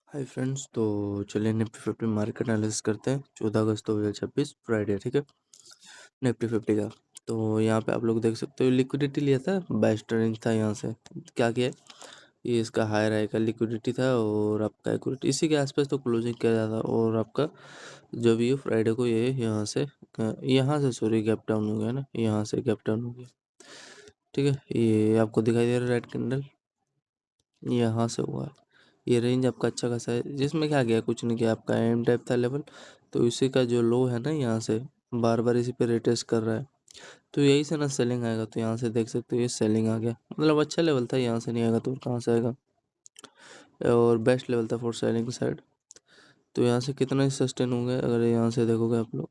Hi friends, तो चलिए Nifty fifty market analysis करते हैं। 14 अगस्त 2026 फ्राइडे, ठीक है। निफ्टी फिफ्टी का तो यहाँ पे आप लोग देख सकते हो, लिक्विडिटी लिया था, बेस्ट रेंज था। यहाँ से क्या किया, ये इसका हायर हाई का लिक्विडिटी था और आपका इक्विटी इसी के आसपास तो क्लोजिंग किया जाता। और आपका जो भी फ्राइडे को ये यहाँ से सॉरी गैप डाउन हो गया ना, यहाँ से गैप डाउन हो गया, ठीक है। ये आपको दिखाई दे रहा है रेड कैंडल, यहाँ से हुआ है। ये रेंज आपका अच्छा खासा है, जिसमें क्या गया, कुछ नहीं किया, आपका एम टाइप था लेवल। तो इसी का जो लो है ना, यहाँ से बार बार इसी पे रिटेस्ट कर रहा है। तो यही से ना सेलिंग आएगा। तो यहाँ से देख सकते हो ये सेलिंग आ गया, मतलब अच्छा लेवल था। यहाँ से नहीं आएगा तो और कहाँ से आएगा। और बेस्ट लेवल था फॉर सेलिंग साइड। तो यहाँ से कितना सस्टेन होंगे, अगर यहाँ से देखोगे आप लोग,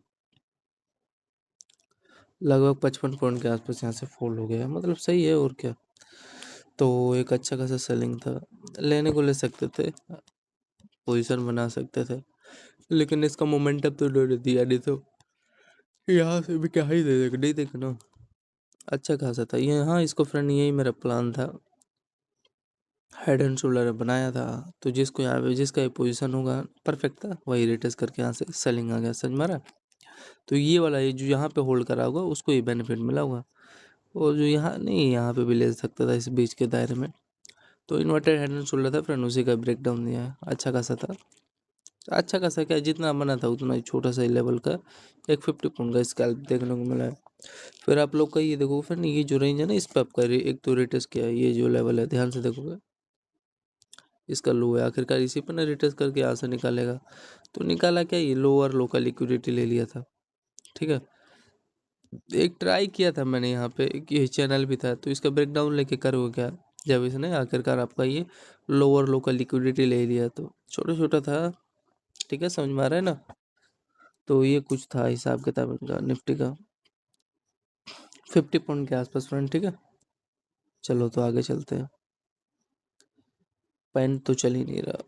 लगभग 55 पॉइंट के आसपास यहाँ से फॉल हो गया है, मतलब सही है और क्या। तो एक अच्छा खासा सेलिंग था, लेने को ले सकते थे, पोजीशन बना सकते थे, लेकिन इसका मोमेंटम तो उन्होंने दिया नहीं। तो यहाँ से भी क्या ही दे देगा, नहीं देगा ना। अच्छा खासा था ये, हाँ। इसको फ्रेंड यही मेरा प्लान था, हेड एंड शोल्डर बनाया था। तो जिसको यहाँ पे जिसका ये पोजीशन होगा परफेक्ट था, वही रिटेस्ट करके यहाँ से सेलिंग आ गया, समझ मारा। तो ये वाला ये जो यहाँ पे होल्ड करा होगा उसको ये बेनिफिट मिला होगा, और जो यहाँ नहीं, यहाँ पे भी ले सकता था इस बीच के दायरे में। तो इन्वर्टेड हेड एंड शोल्डर था फ्रेंड, उसी का ब्रेक डाउन दिया है, अच्छा खासा था। अच्छा खासा क्या, जितना बना था उतना ही छोटा सा लेवल का, एक 50 पॉइंट का स्कैल्प देखने को मिला है। फिर आप लोग का ये देखो फिर ये जो रेंज है ना, इस पे आपका एक तो रिटेस्ट किया है, ये जो लेवल है ध्यान से देखोगे, इसका लो है। आखिरकार इसी पर ना रिटेस्ट करके यहाँ से निकालेगा। तो निकाला क्या, ये लोअर लो का लिक्विडिटी ले लिया था, ठीक है। एक ट्राई किया था मैंने यहाँ पे, ये चैनल भी था, तो इसका ब्रेकडाउन लेके करोगे क्या, जब इसने आखिरकार आपका ये लोअर लो का लिक्विडिटी ले लिया। तो छोटा छोटा था, ठीक है, समझ में आ रहा है ना। तो ये कुछ था हिसाब किताब इनका निफ्टी का, 50 पॉइंट के आसपास फ्रेंड, ठीक है। चलो तो आगे चलते हैं, पेन तो चल ही नहीं रहा।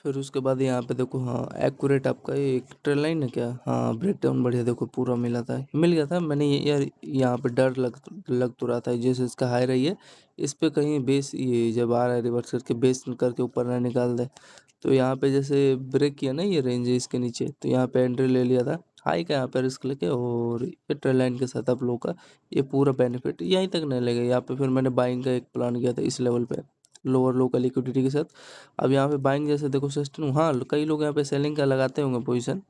फिर उसके बाद यहाँ पे देखो, हाँ एक्यूरेट आपका ये एक ट्रेल लाइन है क्या, हाँ ब्रेकडाउन बढ़िया देखो पूरा मिला था, मिल गया था। मैंने ये यार यहाँ पे डर लग तो रहा था, जैसे इसका हाई रही है, इस पे कहीं बेस ये जब आ रहा है रिवर्स करके बेस करके ऊपर ना निकाल दे। तो यहाँ पे जैसे ब्रेक किया ना, ये रेंज है इसके नीचे, तो यहाँ पे एंट्री ले लिया था हाई का, यहाँ पे रिस्क लेके। और ये ट्रेल लाइन के साथ आप लोग का ये पूरा बेनिफिट यहीं तक नहीं लगेगा। यहाँ पे फिर मैंने बाइंग का एक प्लान किया था इस लेवल पे, लोअर लो का लिक्विडिटी के साथ। अब यहाँ पे बाइंग जैसे देखो सस्टेन, हाँ कई लोग यहाँ पे सेलिंग का लगाते होंगे पोजीशन,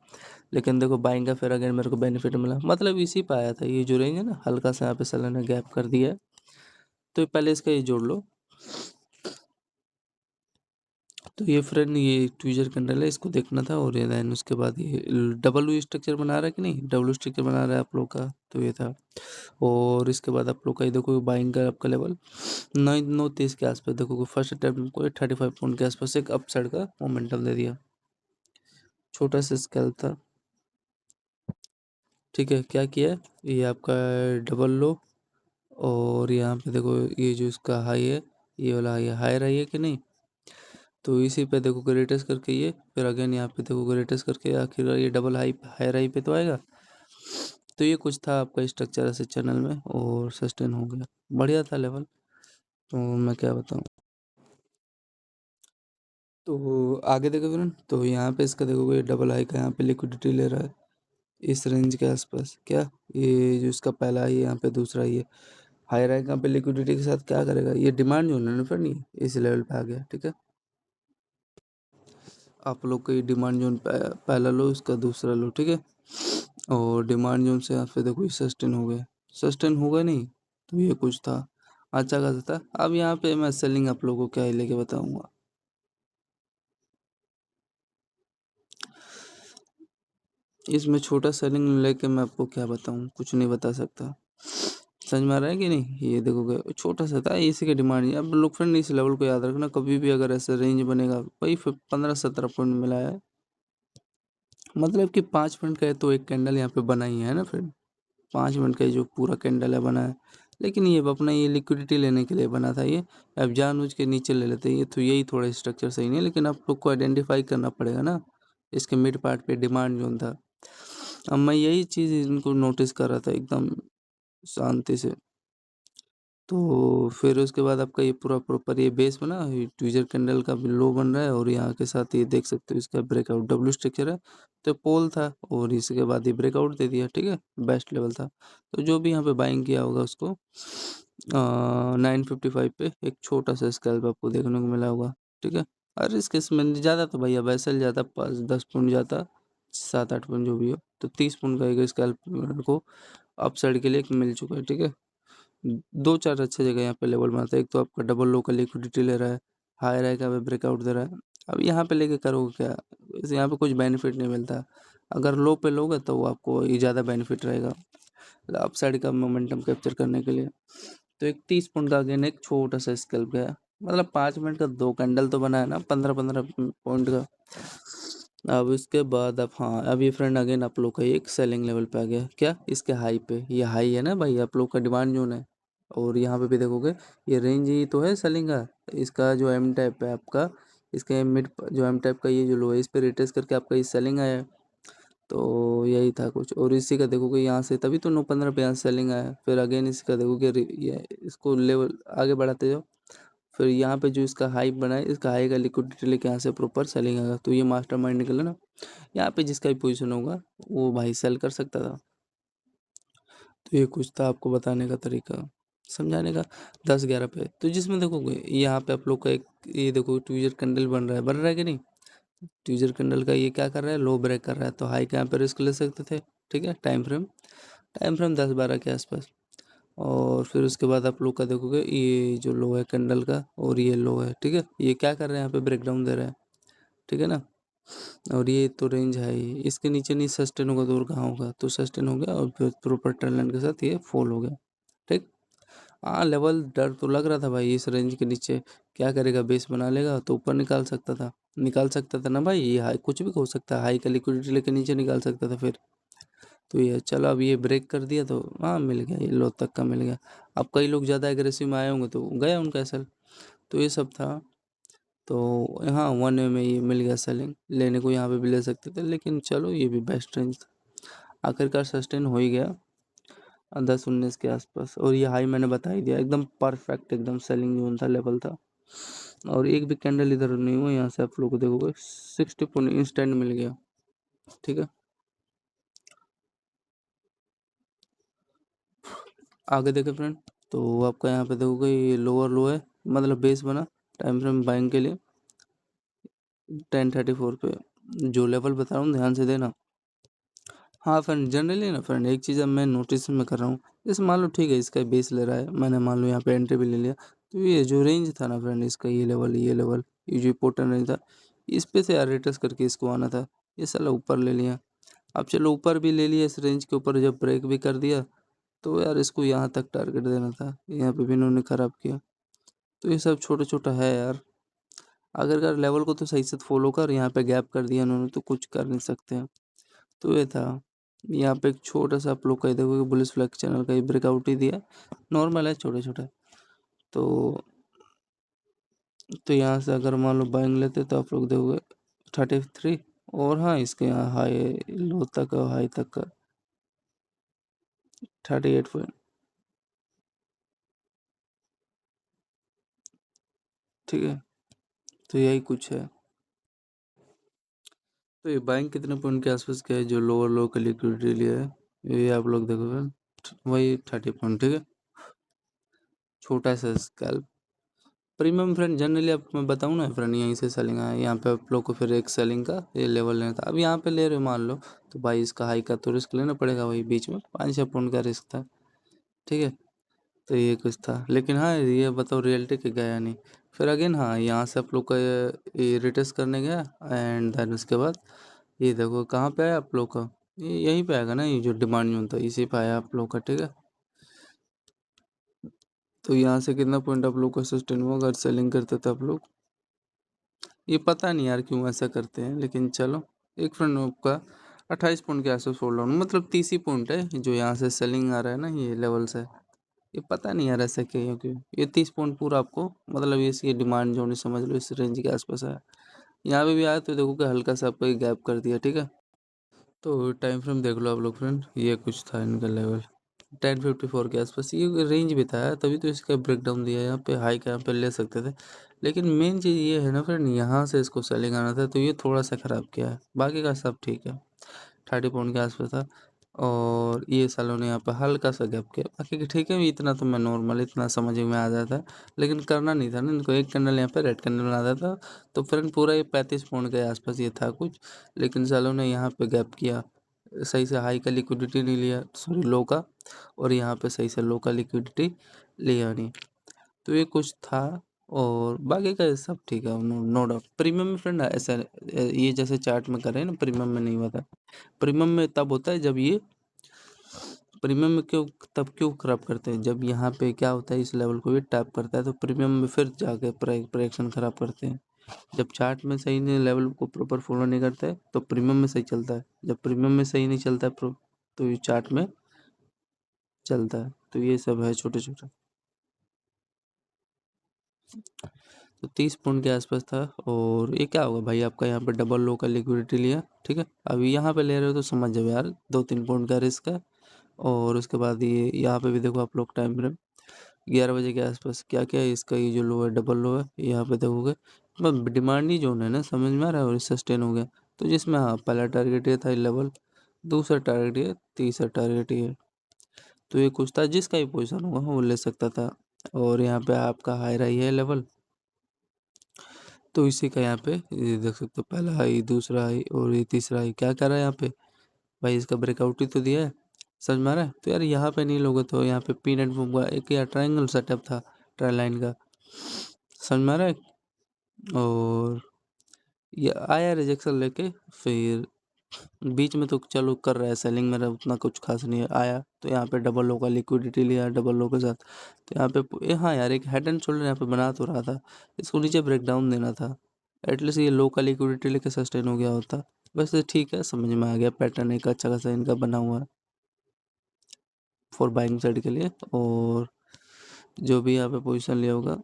लेकिन देखो बाइंग का फिर अगेन मेरे को बेनिफिट मिला, मतलब इसी पे आया था। ये जो रेंज है ना, हल्का सा यहाँ पे सेलर ने गैप कर दिया है, तो पहले इसका ये जोड़ लो। तो ये फ्रेंड ये ट्विजर कैंडल है, इसको देखना था। और ये देन उसके बाद ये डब्ल्यू स्ट्रक्चर बना रहा है कि नहीं, डब्ल्यू स्ट्रक्चर बना रहा है आप लोग का, तो ये था। और इसके बाद आप लोग का ये देखो बाइंग का आपका लेवल 9 9 30 के आसपास देखो, फर्स्ट अटैम्प्ट को 35 पॉइंट के आसपास एक अपसाइड का मोमेंटम दे दिया, छोटा सा स्केल था, ठीक है। क्या किया है, ये आपका डबल लो, और यहाँ पे देखो ये जो इसका हाई है, ये वाला हाई हाई रही है कि नहीं। तो इसी पे देखो ग्रेटेस्ट करके ये, फिर अगेन यहाँ पे देखो ग्रेटेस्ट करके आखिर ये डबल हाई हाई हाई पे तो आएगा। तो ये कुछ था आपका स्ट्रक्चर ऐसे चैनल में, और सस्टेन हो गया, बढ़िया था लेवल। तो मैं क्या बताऊँ। तो आगे देखो फ्रेंड, तो यहाँ पे इसका देखोगे डबल हाई का यहाँ पे लिक्विडिटी ले रहा है इस रेंज के आसपास, क्या ये जो इसका पहला ही है, यहाँ पे दूसरा ही है, हाई रैंक यहाँ पे लिक्विडिटी के साथ क्या करेगा, ये डिमांड जोन है ना फ्रेंड, ये इस लेवल पे आ गया, ठीक है। आप लोग का ये डिमांड जोन पहला लो, इसका दूसरा लो, ठीक है। और डिमांड जोन से यहाँ पे देखो ये सस्टेन हो गया, सस्टेन होगा नहीं। तो ये कुछ था, अच्छा खासा था। अब यहाँ पे मैं सेलिंग आप लोगों को क्या ही लेके बताऊंगा। इसमें छोटा सेलिंग लेके मैं आपको क्या बताऊं, कुछ नहीं बता सकता, समझ में आ रहा है कि नहीं। ये देखोगे छोटा सा था, इसी की डिमांड है। अब लोग फ्रेंड इस लेवल को याद रखना, कभी भी अगर ऐसा रेंज बनेगा, वही 15 17 पॉइंट मिला है, मतलब कि 5 मिनट का है, तो एक कैंडल यहाँ पे बना ही है ना फ्रेंड, 5 मिनट का जो पूरा कैंडल है बना है। लेकिन ये अपना ये लिक्विडिटी लेने के लिए बना था ये, अब जानबूझ के नीचे ले लेते हैं ये, तो यही थोड़ा स्ट्रक्चर सही नहीं है। लेकिन आप लोग को आइडेंटिफाई करना पड़ेगा ना, इसके मिड पार्ट पे डिमांड जोन था। अब मैं यही चीज़ इनको नोटिस कर रहा था एकदम शांति से। तो फिर उसके बाद आपका ये पूरा प्रॉपर ये बेस बना, ये ट्विज़र कैंडल का भी लो बन रहा है और यहाँ के साथ ये देख सकते हो इसका ब्रेकआउट डब्ल्यू स्ट्रक्चर है। तो पोल था और इसके बाद ये ब्रेकआउट दे दिया, ठीक है? बेस्ट लेवल था। तो जो भी यहाँ पे बाइंग किया होगा उसको 955 पे एक छोटा-सा स्कैल्प आपको देखने को मिला होगा, ठीक है? और इसके इसमें ज़्यादा तो भैया वैसे ही ज़्यादा 5-10 पॉइंट जाता, 7-8 पॉइंट जो भी हो, तो 30 पॉइंट का एक स्कैल्प मेरे को अपसाइड के लिए एक मिल चुका है, ठीक है? 2-4 अच्छे जगह यहाँ पे लेवल बनाता है। एक तो आपका डबल लो का लिक्विडिटी ले रहा है, हाई राय का भी ब्रेकआउट दे रहा है। अब यहाँ पे लेके करोगे क्या? वैसे यहाँ पे कुछ बेनिफिट नहीं मिलता। अगर लो पे लोगे तो आपको ये ज़्यादा बेनिफिट रहेगा अपसाइड का मोमेंटम कैप्चर करने के लिए। तो एक 30 पॉइंट का अगेन एक छोटा-सा स्कैल्प गया। मतलब 5 मिनट का 2 कैंडल तो बना है ना 15-15 पॉइंट का। अब इसके बाद अब हाँ, अब ये फ्रेंड अगेन आप लोग का एक सेलिंग लेवल पे आ गया। क्या? इसके हाई पे। ये हाई है ना भाई आप लोग का डिमांड ज़ोन है। और यहाँ पे भी देखोगे ये रेंज ही तो है सेलिंग का। इसका जो एम टाइप है आपका, इसके मिड जो एम टाइप का ये जो लो है इस पे रिट्रेस करके आपका ये सेलिंग आया है। तो यही था कुछ और इसी का देखोगे यहाँ से तभी तो 9-15 पे यहाँ सेलिंग आया। फिर अगेन इसका देखोगे ये इसको लेवल आगे बढ़ाते जाओ। फिर यहाँ पे जो इसका हाई बना है, इसका हाई का लिक्विडिटी लेके यहाँ से प्रॉपर सेलिंग आएगा। तो ये मास्टरमाइंड निकला ना, यहाँ पे जिसका भी पोजीशन होगा वो भाई सेल कर सकता था। तो ये कुछ था आपको बताने का तरीका, समझाने का। 10-11 पे तो जिसमें देखोगे यहाँ पे आप लोग का एक ये देखो ट्विज़र कैंडल बन रहा है कि नहीं? ट्विज़र कैंडल का ये क्या कर रहा है, लो ब्रेक कर रहा है, तो हाई के यहाँ पे रिस्क ले सकते थे, ठीक है? टाइम फ्रेम 10-12 के आसपास। और फिर उसके बाद आप लोग का देखोगे ये जो लो है कैंडल का और ये लो है, ठीक है? ये क्या कर रहे हैं यहाँ पे ब्रेकडाउन दे रहा है, ठीक है ना? और ये तो रेंज है ही, इसके नीचे नहीं सस्टेन होगा तो और कहाँ होगा? तो सस्टेन हो गया और फिर प्रॉपर ट्रेंड लाइन के साथ ये फॉल हो गया, ठीक। हाँ, लेवल डर तो लग रहा था भाई इस रेंज के नीचे क्या करेगा, बेस बना लेगा तो ऊपर निकाल सकता था ना भाई, ये हाई कुछ भी हो सकता है, हाई का लिक्विडिटी लेके नीचे निकाल सकता था फिर। तो ये चलो अब ये ब्रेक कर दिया तो हाँ मिल गया, ये लो तक का मिल गया। अब कई लोग ज़्यादा एग्रेसिव में आए होंगे तो गया उनका एसएल। तो ये सब था। तो हाँ 1 वे में ये मिल गया सेलिंग, लेने को यहाँ पे भी ले सकते थे लेकिन चलो ये भी बेस्ट रेंज था। आखिरकार सस्टेन हो ही गया 10-19 के आसपास। और ये हाई मैंने बता ही दिया, एकदम परफेक्ट एकदम सेलिंग जोन था, लेवल था। और एक भी कैंडल इधर नहीं हुआ, यहाँ से आप लोग को देखोगे 60 पॉइंट इंस्टेंट मिल गया, ठीक है। आगे देखे फ्रेंड, तो आपका यहाँ पे देखोगे ये लोअर लो है, मतलब बेस बना टाइम फ्रेम बाइंग के लिए 10:34 पे। जो लेवल बता रहा हूँ ध्यान से देना। हाँ फ्रेंड, जनरली ना फ्रेंड एक चीज़ अब मैं नोटिस में कर रहा हूँ, जैसे मान लो ठीक है इसका बेस ले रहा है, मैंने मान लो यहाँ पे एंट्री भी ले लिया, तो ये जो रेंज था ना फ्रेंड इसका, ये लेवल ये जो इम्पोर्टेंट रेंज था, इस पे से यार रिट्रेस करके इसको आना था। ये साला ऊपर ले लिया। अब चलो ऊपर भी ले लिया, इस रेंज के ऊपर जब ब्रेक भी कर दिया तो यार इसको यहाँ तक टारगेट देना था, यहाँ पे भी इन्होंने ख़राब किया। तो ये सब छोटा छोटा है यार। अगर कर लेवल को तो सही से फॉलो कर, यहाँ पे गैप कर दिया इन्होंने तो कुछ कर नहीं सकते हैं। तो ये था। यहाँ पे एक छोटा-सा आप लोग का ये देखोगे बुलिश फ्लैग चैनल का ये ब्रेकआउट ही दिया। नॉर्मल है छोटा-छोटा। तो यहाँ से अगर मान लो बाइंग लेते तो आप लोग देखोगे 33 और हाँ, इसके यहाँ हाई लो तक और हाई तक का 38 पॉइंट, ठीक है? तो यही कुछ है। तो ये बाइंग कितने पॉइंट के आसपास का है जो लोअर लो का लिक्विडिटी लिया है, ये आप लोग देखोगे वही 30 पॉइंट, ठीक है? छोटा-सा स्कैल्प। प्रीमियम फ्रेंड जनरली अब मैं बताऊँ ना फ्रेंड, यहीं से सेलिंग आया, यहाँ पे आप लोग को फिर एक सेलिंग का ये लेवल लेना था। अब यहाँ पे ले रहे हो मान लो तो भाई इसका हाई का तो रिस्क लेना पड़ेगा, वही बीच में 5-6 पॉइंट का रिस्क था, ठीक है। तो ये कुछ था लेकिन हाँ ये बताओ रियलिटी के गया नहीं। फिर अगेन हाँ यहाँ से आप लोग का ये रिटेस्ट करने गया एंड देन उसके बाद ये देखो कहाँ पे आया आप लोग का, ये यहीं पे आएगा ना, ये जो डिमांड जोन था इसी पे आया आप लोग का, ठीक है। तो यहाँ से कितना पॉइंट आप लोग का सस्टेन हुआ अगर सेलिंग करते थे आप लोग, ये पता नहीं यार क्यों ऐसा करते हैं, लेकिन चलो। एक फ्रेंड आपका 28 पॉइंट के आसपास फोल्ड डाउन, मतलब 30 ही पॉइंट है जो यहाँ से सेलिंग आ रहा है ना ये लेवल से। ये पता नहीं यार ऐसा क्यों ये 30 पॉइंट पूरा आपको, मतलब ये इसकी डिमांड जोन ही समझ लो, इस रेंज के आसपास है। यहाँ पे भी आया तो देखो कि हल्का सा आपको गैप कर दिया, ठीक है। तो टाइम फ्रेम देख लो आप लोग फ्रेंड, ये कुछ था इनका लेवल, 1054 के आसपास ये रेंज भी था, तभी तो इसका ब्रेकडाउन दिया है यहाँ पे। हाई का यहाँ पे ले सकते थे, लेकिन मेन चीज़ ये है ना फ्रेंड, यहाँ से इसको सेलिंग आना था, तो ये थोड़ा सा ख़राब किया है। बाकी का सब ठीक है, 30 पॉइंट के आसपास था। और ये सालों ने यहाँ पे हल्का सा गैप किया, बाकी के ठीक है। इतना तो मैं नॉर्मल, इतना समझ में आ जाता है, लेकिन करना नहीं था ना इनको। एक कैंडल यहाँ पे रेड कैंडल बना देता, तो फ्रेंड पूरा ये 35 पॉइंट के आसपास ये था कुछ। लेकिन सालों ने यहाँ पे गैप किया, सही से हाई का लिक्विडिटी नहीं लिया, सॉरी लो का, और यहाँ पे सही से लो का लिक्विडिटी लिया नहीं, तो ये कुछ था। और बाकी का सब ठीक है, नो डाउट। प्रीमियम में फ्रेंड ऐसा ये जैसे चार्ट में कर रहे हैं ना, प्रीमियम में नहीं होता। प्रीमियम में तब होता है जब ये, प्रीमियम में क्यों खराब करते हैं, जब यहाँ पे क्या होता है, इस लेवल को ये टैप करता है, तो प्रीमियम में फिर जाके प्रेडिक्शन खराब करते हैं। जब चार्ट में सही नहीं, लेवल को प्रॉपर फॉलो नहीं करता है, तो प्रीमियम में सही चलता है। जब प्रीमियम में सही नहीं चलता है तो ये चार्ट में चलता है। तो ये सब है छोटे छोटे। तो 30 पॉइंट के आसपास था। और ये क्या होगा भाई, आपका यहाँ पे डबल लो का लिक्विडिटी लिया, ठीक है। अभी यहाँ पे ले रहे हो तो समझ जाओ यार, 2-3 पॉइंट का रिस्क है। और उसके बाद ये यहाँ पे भी देखो आप लोग, टाइम फ्रेम 11 बजे के आसपास क्या क्या है इसका, ये जो लो है डबल लो है, यहाँ पे देखोगे डिमांडी जोन है ना, समझ में आ रहा है, और सस्टेन हो गया। तो जिसमें हाँ, पहला टारगेट ये था लेवल, दूसरा टारगेट ये, तीसरा टारगेट ये। तो ये कुछ था, जिसका ही पोजिशन होगा वो ले सकता था। और यहाँ पे आपका हाई रही है लेवल, तो इसी का यहाँ पे ये देख सकते हो, पहला हाई, दूसरा हाई, और ये तीसरा हाई। क्या कर रहा है यहाँ पे भाई, इसका ब्रेकआउट ही तो दिया है, समझ में आ रहा है। तो यार यहाँ पे नहीं लोगे तो यहाँ पे पिन एंड मूव का एक यार ट्रायंगल सेटअप था, ट्राई लाइन का, समझ में आ रहा है। और ये आया रिजेक्शन लेके, फिर बीच में तो चलो कर रहा है सेलिंग, मेरा उतना कुछ खास नहीं है आया। तो यहाँ पे डबल लो का लिक्विडिटी लिया डबल लो के साथ। तो यहाँ पे हाँ यार, एक हेड एंड शोल्डर यहाँ पे बना तो रहा था, इसको नीचे ब्रेक डाउन देना था। एटलीस्ट ये लो का लिक्विडिटी लेके सस्टेन हो गया होता। वैसे ठीक है, समझ में आ गया, पैटर्न एक अच्छा खासा इनका बना हुआ है फॉर बाइंग साइड के लिए। और जो भी यहाँ पे पोजीशन लिया होगा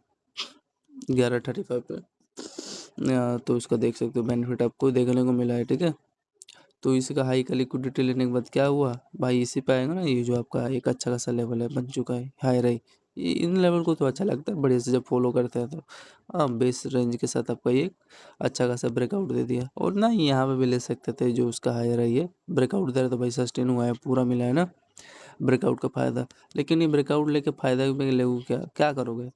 11:35 पे, तो इसका देख सकते हो बेनिफिट आपको देखने को मिला है, ठीक है। तो इसी का हाई का लिक्विडिटी लेने के बाद क्या हुआ भाई, इसी पे आएगा ना, ये जो आपका एक अच्छा खासा लेवल है बन चुका है, हाई रही। ये इन लेवल को तो अच्छा लगता है बढ़िया से जब फॉलो करते हैं, तो हाँ बेस रेंज के साथ आपका ये अच्छा खासा ब्रेकआउट दे दिया। और ना यहाँ पे भी ले सकते थे, जो उसका हाई रही है ब्रेकआउट दे रहा, तो भाई सस्टेन हुआ है, पूरा मिला है ना ब्रेकआउट का फ़ायदा। लेकिन ये ब्रेकआउट लेके फ़ायदा में लोगे, क्या क्या करोगे।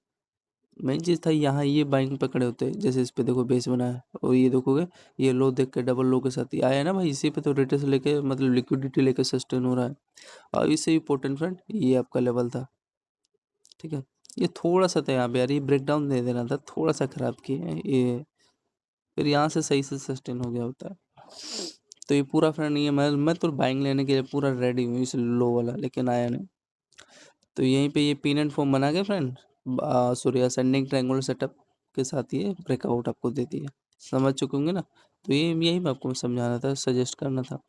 मेन चीज़ था यहाँ, ये बाइंग पे खड़े होते हैं, जैसे इस पे देखो बेस बना है, और ये देखोगे ये लो देख के डबल लो के साथ ही आया है ना भाई, इसी पे तो रिटर्न लेके मतलब लिक्विडिटी लेके सस्टेन हो रहा है। और इससे इम्पोर्टेंट फ्रेंड ये आपका लेवल था, ठीक है। ये थोड़ा सा था यहाँ पे यार, ये ब्रेक डाउन दे देना था, थोड़ा सा खराब किया है ये, फिर यहाँ से सही से सस्टेन हो गया होता है। तो ये पूरा फ्रेंड, ये मैं तो बाइंग लेने के लिए पूरा रेडी हूँ इस लो वाला, लेकिन आया नहीं। तो यहीं पे ये पिन एंड फॉर्म बना के friend, sorry ascending triangular setup के साथ ये ब्रेकआउट आपको दे दिया, समझ चुके होंगे ना। तो ये यही मैं आपको समझाना था, सजेस्ट करना था।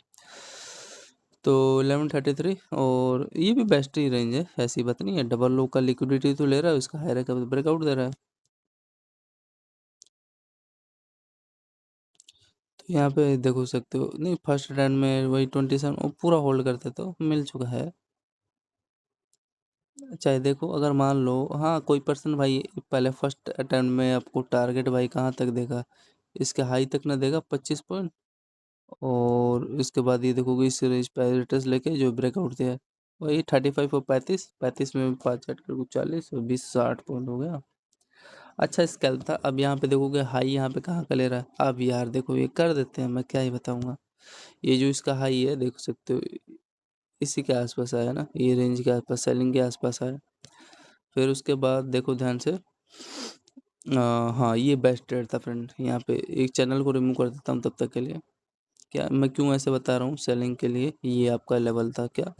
तो 11:33, और ये भी बेस्ट ही रेंज है, ऐसी बात नहीं है। डबल लो का लिक्विडिटी तो ले रहा है, उसका हायर का ब्रेकआउट दे रहा है। तो यहाँ पे देखो सकते हो, नहीं फर्स्ट रैंड में वही 27 पूरा होल्ड करते तो मिल चुका है। चाहे देखो, अगर मान लो हाँ कोई पर्सन भाई पहले फर्स्ट अटेम्प्ट में आपको टारगेट भाई कहाँ तक देगा, इसके हाई तक ना देगा 25 पॉइंट। और इसके बाद ये देखोगे इस रेंज पैरेटस लेके जो ब्रेकआउट दिया है, वही 35 और 35 में 5 8 40 और 20 60 पॉइंट हो गया। अच्छा स्कैल्प था। अब यहाँ पे देखोगे हाई यहाँ पे कहाँ का ले रहा है, अब यार देखो ये कर देते हैं, मैं क्या ही बताऊँगा। ये जो इसका हाई है देख सकते हो, इसी के आसपास आया ना, ये रेंज के आसपास, सेलिंग के आसपास आया। फिर उसके बाद देखो ध्यान से, हाँ ये बेस्ट ट्रेड था फ्रेंड। यहाँ पे एक चैनल को रिमूव कर देता हूँ तब तक के लिए। क्या मैं क्यों ऐसे बता रहा हूँ, सेलिंग के लिए ये आपका लेवल था क्या।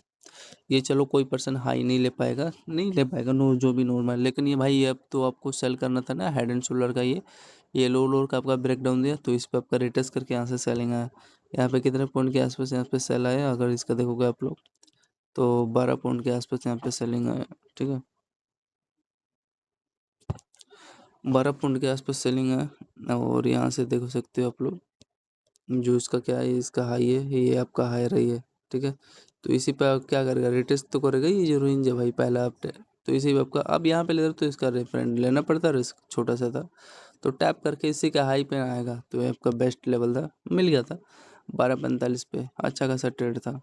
ये चलो कोई पर्सन हाई नहीं ले पाएगा, नहीं ले पाएगा, नो जो भी नॉर्मल, लेकिन ये भाई अब तो आपको सेल करना था ना हेड एंड शोल्डर का, ये लो लोअर का आपका ब्रेक डाउन दिया, तो इस पर आपका रिटेस्ट करके यहाँ से सेलिंग आया। यहाँ पे कितने पॉइंट के आसपास यहाँ पे सेल आया, अगर इसका देखोगे आप लोग, तो 12 पॉइंट के आसपास यहाँ पे सेलिंग आया, ठीक है। 12 पॉइंट के आसपास सेलिंग है। और यहाँ से देख सकते हो आप लोग, जो इसका क्या है, इसका हाई है, ये आपका हाई रही है, ठीक है। तो इसी पे आप क्या करेगा, रिटेस्ट तो करेगा ये जो रेंज है भाई, पहला अपडेट। तो इसी पे आपका अब यहाँ पे लेकर तो इसका रेफरेंस लेना पड़ता, रिस्क छोटा सा था। तो टैप करके इसी का हाई पे आएगा, तो ये आपका बेस्ट लेवल था, मिल गया था 12:45 पे, अच्छा खासा ट्रेड था।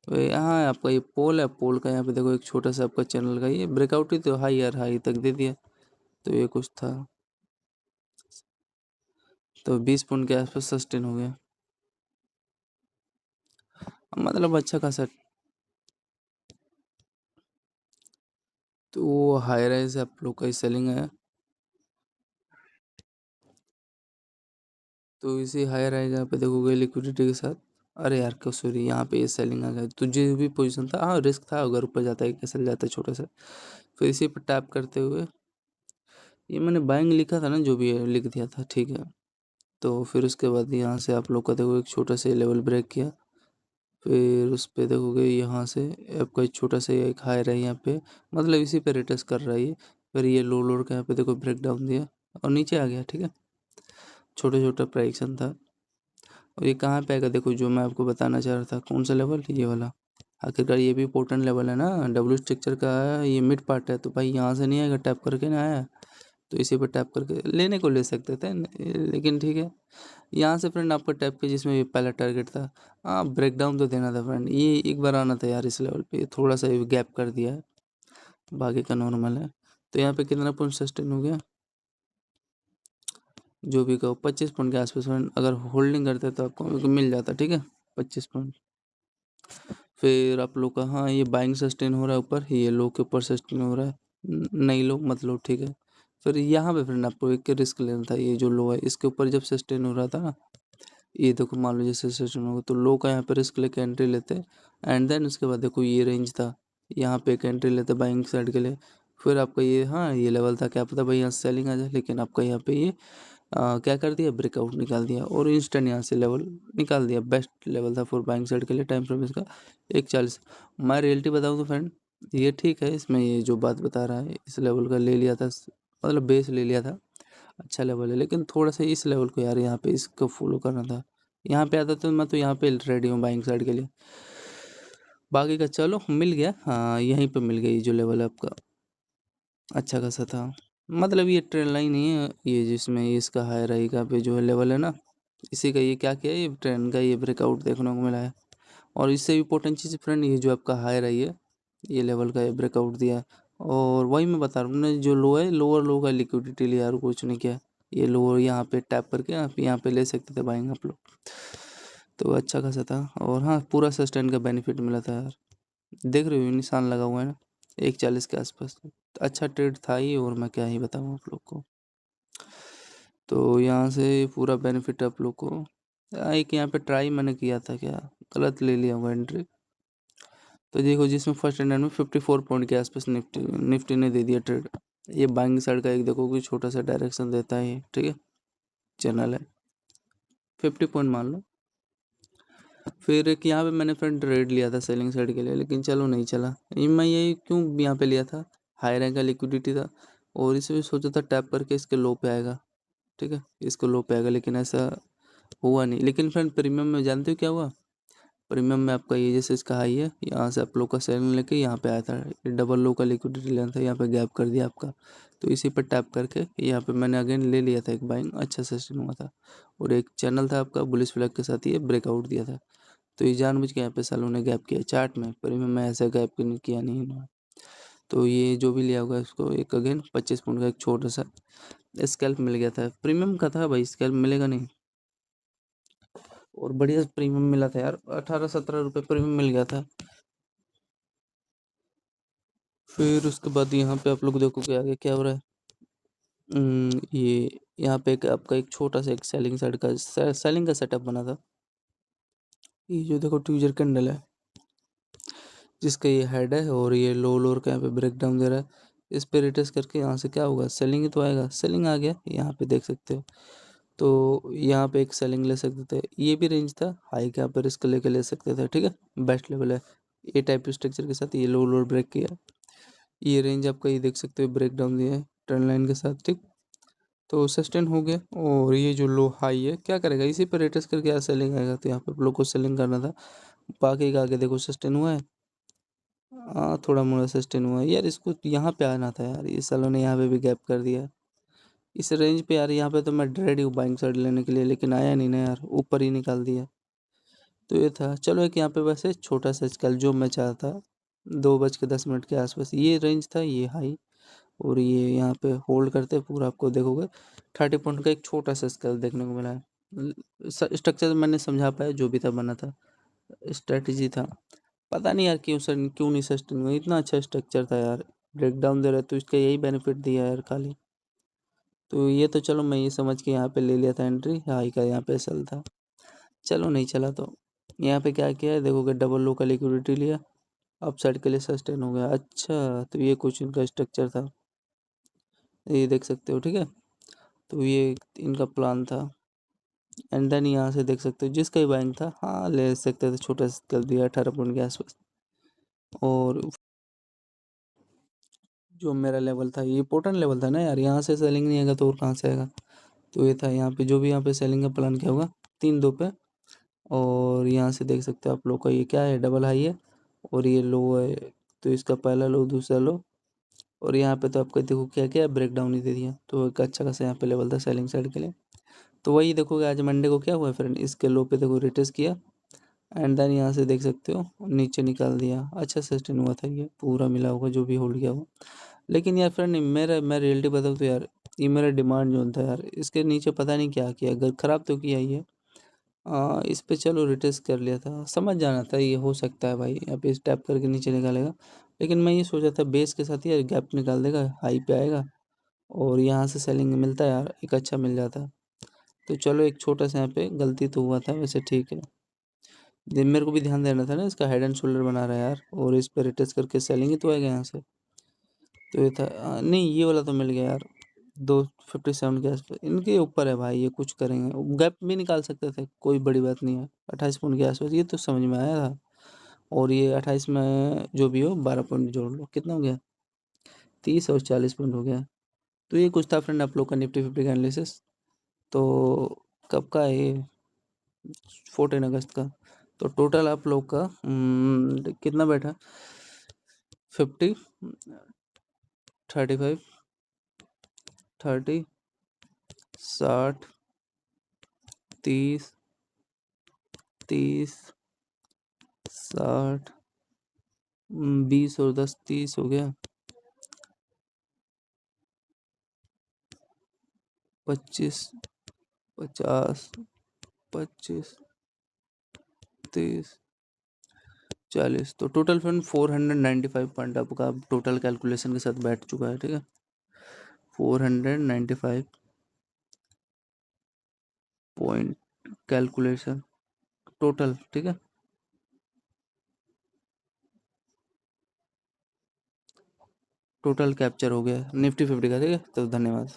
तो यहाँ है आपका ये पोल है, पोल का यहाँ पे देखो एक छोटा सा आपका चैनल का ये ब्रेकआउट ही तो हाई यार, हाई तक दे दिया। तो ये कुछ था, तो 20 पॉइंट के आसपास सस्टेन हो गया, मतलब अच्छा खासा। तो वो हाई राइज आप लोग का सेलिंग है, तो इसी हाई राइज यहाँ पे देखोगे लिक्विडिटी के साथ। अरे यार क्यों, सॉरी यहाँ पे ये सेलिंग आ गया, तो जो भी पोजीशन था, हाँ रिस्क था, अगर ऊपर जाता है कैसे जाता है छोटा सा। फिर इसी पर टैप करते हुए, ये मैंने बाइंग लिखा था ना, जो भी है लिख दिया था, ठीक है। तो फिर उसके बाद यहाँ से आप लोग का देखो एक छोटा सा लेवल ब्रेक किया, फिर उस पे देखोगे यहाँ से आपका एक छोटा सा एक हाई रहा है यहाँ पे, मतलब इसी पे रिटेस्ट कर रहा है ये। फिर ये लो लोड का यहाँ पे देखो ब्रेक डाउन दिया और नीचे आ गया, ठीक है। छोटा छोटा प्राइक्शन था, और ये कहाँ पे आएगा देखो, जो मैं आपको बताना चाह रहा था, कौन सा लेवल, ये वाला। आखिरकार ये भी इंपॉर्टेंट लेवल है ना, डब्ल्यू स्ट्रक्चर का है, ये मिड पार्ट है, तो भाई यहाँ से नहीं आएगा, टैप करके ना आया। तो इसी पर टैप करके लेने को ले सकते थे, लेकिन ठीक है। यहाँ से फ्रेंड आपका टैप के जिसमें ये पहला टारगेट था, हाँ ब्रेक डाउन तो देना था फ्रेंड, ये एक बार आना था यार इस लेवल पे, थोड़ा सा गैप कर दिया है, बाकी का नॉर्मल है। तो यहाँ पे कितना पॉइंट सस्टेन हो गया, जो भी कहो 25 पॉइंट के आसपास फ्रेंड, अगर होल्डिंग करते तो आपको मिल जाता, ठीक है, 25 पॉइंट। फिर आप लोग का, हाँ ये बाइंग सस्टेन हो रहा है ऊपर, ये लो के ऊपर सस्टेन हो रहा है, नहीं लो मतलब, ठीक है। फिर यहाँ पे फ्रेंड आपको एक रिस्क लेना था, ये जो लो है इसके ऊपर जब सस्टेन हो रहा था ना, ये देखो मान लो जैसे सस्टेन होगा, तो लो का यहाँ पे रिस्क लेके एंट्री लेते, एंड देन उसके बाद देखो ये रेंज था, यहाँ पे एक एंट्री लेते बाइंग साइड के लिए। फिर आपका ये, हाँ ये लेवल था, क्या पता भाई यहाँ सेलिंग आ जाए, लेकिन आपका यहाँ पे ये क्या कर दिया, ब्रेकआउट निकाल दिया और इंस्टेंट यहाँ से लेवल निकाल दिया। बेस्ट लेवल था फॉर बाइंग साइड के लिए, टाइम फ्रेम इसका 1:40। मैं रियलिटी बताऊँ तो फ्रेंड, ये ठीक है, इसमें ये जो बात बता रहा है, इस लेवल का ले लिया था, मतलब बेस ले लिया था, अच्छा लेवल है, लेकिन थोड़ा सा इस लेवल को यार यहाँ पे इसको फॉलो करना था। यहाँ पे आता तो मैं तो यहाँ पे रेडी हूँ बाइंग साइड के लिए, बाकी का चलो मिल गया, हाँ यहीं पे मिल गई जो लेवल है आपका, अच्छा खासा था। मतलब ये ट्रेंड लाइन ही है ये, जिसमें ये इसका हाई राई का पे जो है लेवल है ना, इसी का ये क्या किया, ये ट्रेंड का ये ब्रेकआउट देखने को मिला है। और इससे इम्पोर्टेंट चीज़ फ्रेंड, ये जो आपका हाई रही है, ये लेवल का ये ब्रेकआउट दिया है। और वही मैं बता रहा हूँ ना, जो लो है, लोअर लो का लिक्विडिटी लिया और कुछ नहीं किया। ये लोअर यहाँ पे टैप करके आप यहाँ पे ले सकते थे बाइंग आप लोग, तो अच्छा खासा था। और हाँ पूरा सस्टेन का बेनिफिट मिला था यार, देख रहे हो निशान लगा हुआ है ना, 1:40 के आसपास, तो अच्छा ट्रेड था ही, और मैं क्या ही बताऊँ आप लोग को। तो यहाँ से पूरा बेनिफिट आप लोग को। एक यहाँ पे ट्राई मैंने किया था, क्या गलत ले लिया हुआ एंट्री। तो देखो जिसमें फर्स्ट हैंड में 54 पॉइंट के आसपास निफ्टी निफ्टी ने दे दिया ट्रेड। ये बाइंग साइड का एक देखो कि छोटा सा डायरेक्शन देता है ये, ठीक है, चैनल है, 50 पॉइंट मान लो। फिर एक यहाँ पे मैंने फ्रेंड ट्रेड लिया था सेलिंग साइड के लिए, लेकिन चलो नहीं चला। ये मैं ये क्यों यहाँ पे लिया था, हाई रैंक का लिक्विडिटी था, और इसे भी सोचा था टैप करके इसके लो पे आएगा, ठीक है, इसको लो पे आएगा, लेकिन ऐसा हुआ नहीं। लेकिन फ्रेंड प्रीमियम में जानते हो क्या हुआ, प्रीमियम में आपका ये जैसे इसका हाई है, यहाँ से आप लोग का सेलिंग लेके यहाँ पे आया था, ये डबल लो का लिक्विडिटी लेना था, यहाँ पे गैप कर दिया आपका। तो इसी पर टैप करके यहाँ पे मैंने अगेन ले लिया था एक बाइंग, अच्छा सस्टेन हुआ था, और एक चैनल था आपका बुलिश फ्लैग के साथ, ये ब्रेकआउट दिया था। तो ये जानबूझ के यहाँ पे सालों ने गैप किया चार्ट में, प्रीमियम में ऐसा गैप किया नहीं इन्होंने। तो ये जो भी लिया होगा इसको एक अगेन 25 पॉइंट का एक छोटा सा स्कैल्प मिल गया था, प्रीमियम का था भाई, स्कैल्प मिलेगा नहीं। और बढ़िया प्रीमियम मिला था यार, 18-17 रुपये प्रीमियम मिल गया था। फिर उसके बाद यहाँ पे आप लोग देखो कि आगे क्या हो रहा है। ये यहाँ पे एक आपका एक छोटा सा एक सेलिंग साइड का सेलिंग का सेटअप बना था। ये जो देखो ट्यूजर कैंडल है, जिसका ये हेड है, और ये लो लोअर का यहाँ पे ब्रेक डाउन दे रहा है। इस पे रिटेस्ट करके यहाँ से क्या होगा, सेलिंग ही तो आएगा, सेलिंग आ गया, यहाँ पे देख सकते हो। तो यहाँ पे एक सेलिंग ले सकते थे, ये भी रेंज था, हाई के यहाँ पे रिस्क लेके ले सकते थे, ठीक है, बेस्ट लेवल है। ए टाइप स्ट्रक्चर के साथ ये लो लोअर ब्रेक किया, ये रेंज आपका ये देख सकते हो, ब्रेक डाउन दिया है ट्रेंड लाइन के साथ, ठीक। तो सस्टेन हो गया। और ये जो लो हाई है क्या करेगा, इसी पर रिट्रेस करके यार सेलिंग आएगा, तो यहाँ पे लो को सेलिंग करना था। बाकी का आगे देखो सस्टेन हुआ है। हाँ थोड़ा मोड़ा सस्टेन हुआ है यार, इसको यहाँ पे आना था यार, इस सालों ने यहाँ पे भी गैप कर दिया है इस रेंज पे यार। यहाँ पे तो मैं रेडी हूँ बाइंग साइड लेने के लिए, लेकिन आया नहीं ना यार, ऊपर ही निकाल दिया। तो ये था, चलो एक यहाँ पे वैसे छोटा सा स्केल जो मैं चाहता, 2:10 के आसपास ये रेंज था, ये हाई। और ये यहाँ पे होल्ड करते पूरा, आपको देखोगे 30 पॉइंट का एक छोटा सा स्केल देखने को मिला है। स्ट्रक्चर मैंने समझा पाया जो भी था, बना था, स्ट्रेटजी था। पता नहीं यार क्यों सर, क्यों नहीं सस्टेन हुआ, इतना अच्छा स्ट्रक्चर था यार। ब्रेकडाउन दे रहा है तो इसका यही बेनिफिट दिया यार खाली। तो ये तो चलो मैं ये समझ के यहाँ पे ले लिया था एंट्री, हाई का यहाँ पे सेल था। चलो नहीं चला तो यहाँ पे क्या किया है, देखोगे डबल लो का लिक्विडिटी लिया, अप साइड के लिए सस्टेन हो गया। अच्छा तो ये कुछ इनका स्ट्रक्चर था, ये देख सकते हो, ठीक है। तो ये इनका प्लान था। एंड देन यहाँ से देख सकते हो जिसका ही बैंक था, हाँ ले सकते थे, छोटा सा कर दिया 18 पॉइंट के आसपास। और जो मेरा लेवल था, ये इम्पोर्टेंट लेवल था ना यार, यहाँ से सेलिंग नहीं आएगा तो और कहाँ से आएगा। तो ये था यहाँ पे, जो भी यहाँ पे सेलिंग का प्लान किया होगा 3-2 पे। और यहाँ से देख सकते हो आप लोग का ये क्या है, डबल हाई है और ये लो है। तो इसका पहला लो, दूसरा लो, और यहाँ पे तो आपका देखो क्या क्या ब्रेक डाउन ही दे दिया। तो एक अच्छा खासा यहाँ पे लेवल था सेलिंग साइड के लिए। तो वही देखोगे आज मंडे को क्या हुआ फ्रेंड, इसके लो पे देखो रिटेस्ट किया, एंड देन यहाँ से देख सकते हो नीचे निकाल दिया। अच्छा सस्टेन हुआ था, ये पूरा मिला होगा जो भी होल्ड किया हुआ। लेकिन यार फ्रेंड मैं रियलिटी बताऊँ तो यार, ये मेरा डिमांड जोन था यार, इसके नीचे पता नहीं क्या किया, अगर ख़राब तो किया ही है। इस पे चलो रिटेस्ट कर लिया था, समझ जाना था ये हो सकता है भाई, यहाँ पे टैप करके नीचे निकालेगा। लेकिन मैं ये सोचा था बेस के साथ ही गैप निकाल देगा, हाई पे आएगा और यहाँ से सेलिंग मिलता है यार, एक अच्छा मिल जाता। तो चलो एक छोटा सा यहाँ पे गलती तो हुआ था, वैसे ठीक है। मेरे को भी ध्यान देना था ना, इसका हेड एंड शोल्डर बना रहा है यार, और इस पे रिटेस्ट करके सेलिंग ही तो आएगा यहाँ से। तो ये था, नहीं ये वाला तो मिल गया यार, 257 के आसपास इनके ऊपर है भाई, ये कुछ करेंगे, गैप भी निकाल सकते थे, कोई बड़ी बात नहीं है। 28 पॉइंट के आसपास ये तो समझ में आया था। और ये 28 में जो भी हो 12 पॉइंट जोड़ लो, कितना हो गया, 30 और 40 पॉइंट हो गया। तो ये कुछ था फ्रेंड आप लोग का निफ्टी 50 का एनालिसिस। तो कब का है ये, 14 अगस्त का। तो टोटल आप लोग का कितना बैठा, 50, 35, 30, 60, 30, 30, 60, 20 और 10 30 हो गया, 25, 50, 25, 30, 40। तो टोटल फंड 495 पॉइंट आपका टोटल कैलकुलेशन के साथ बैठ चुका है, ठीक है। 495 पॉइंट कैलकुलेशन टोटल, ठीक है। टोटल कैप्चर हो गया निफ्टी 50 का, ठीक है। तो धन्यवाद।